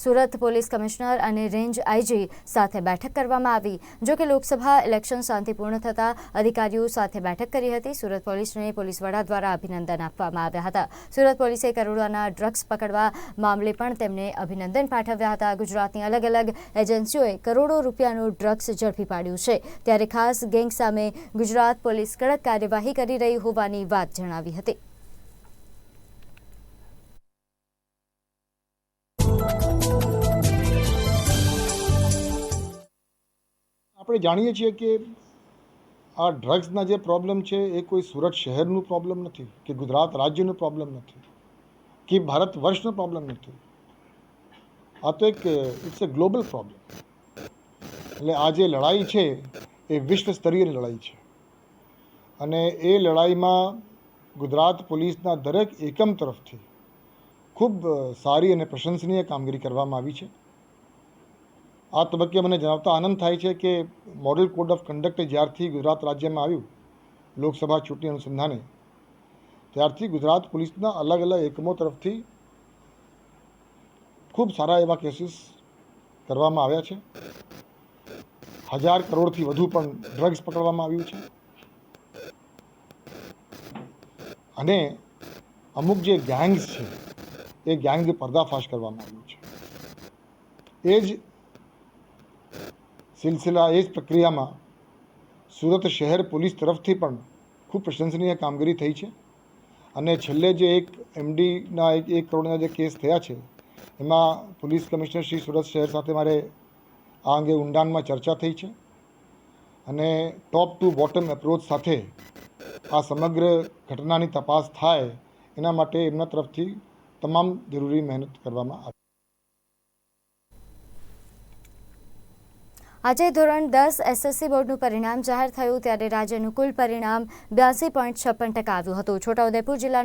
Surat police commissioner અને range IG સાથે બેઠક કરવામાં આવી। જો કે લોકસભા ઇલેક્શન શાંતિપૂર્ણ થતા અધિકારીઓ સાથે બેઠક કરી હતી। સુરત પોલીસને પોલીસ વડા દ્વારા અભિનંદન આપવામાં આવ્યા હતા। સુરત પોલીસે કરોડોના ડ્રગ્સ પકડવા મામલે પણ તેમને અભિનંદન પાઠવ્યા હતા। ગુજરાતની અલગ અલગ એજન્સીઓએ કરોડો રૂપિયાનું ડ્રગ્સ ઝડપી પાડ્યું છે, ત્યારે ખાસ ગેંગ સામે ગુજરાત પોલીસ કડક કાર્યવાહી કરી રહી હોવાની વાત જણાવી હતી। આપણે જાણીએ છીએ કે આ ડ્રગ્સના જે પ્રોબ્લેમ છે એ કોઈ સુરત શહેરનું પ્રોબ્લેમ નથી કે ગુજરાત રાજ્યનું પ્રોબ્લેમ નથી કે ભારત વર્ષનો પ્રોબ્લેમ નથી। આ તો ઇટ્સ એ ગ્લોબલ પ્રોબ્લેમ। એટલે આ જે લડાઈ છે એ વિશ્વ સ્તરીય લડાઈ છે અને એ લડાઈમાં ગુજરાત પોલીસના દરેક એકમ તરફથી ખૂબ સારી અને પ્રશંસનીય કામગીરી કરવામાં આવી છે। આ તબક્કે મને જણાવતા આનંદ થાય છે કે મોડલ કોડ ઓફ કન્ડક્ટ જ્યારથી ગુજરાત રાજ્યમાં આવ્યું લોકસભા ચૂંટણી અનુસંધાને, ત્યારથી ગુજરાત પોલીસના અલગ અલગ એકમો તરફથી ખૂબ સારા એવા કેસીસ કરવામાં આવ્યા છે। 1000 કરોડથી વધુ પણ ડ્રગ્સ પકડવામાં આવ્યું છે અને અમુક જે ગેંગ્સ છે એ ગેંગનો પર્દાફાશ કરવામાં આવ્યો છે। એ જ સિલસિલા, એ જ પ્રક્રિયામાં સુરત શહેર પોલીસ તરફથી પણ ખૂબ પ્રશંસનીય કામગીરી થઈ છે અને છેલ્લે જે એક એમડીના 1 કરોડના જે કેસ થયા છે એમાં પોલીસ કમિશનર શ્રી સુરત શહેર સાથે મારે આ અંગે ઊંડાણમાં ચર્ચા થઈ છે અને ટોપ ટુ બોટમ એપ્રોચ સાથે આ સમગ્ર ઘટનાની તપાસ થાય એના માટે એમના તરફથી તમામ જરૂરી મહેનત કરવામાં આવી। આજે ધોરણ 10 એસએસસી બોર્ડનું પરિણામ જાહેર થયું, ત્યારે રાજ્યનું કુલ પરિણામ 82.56% આવ્યું હતું। છોટાઉદેપુર જિલ્લાના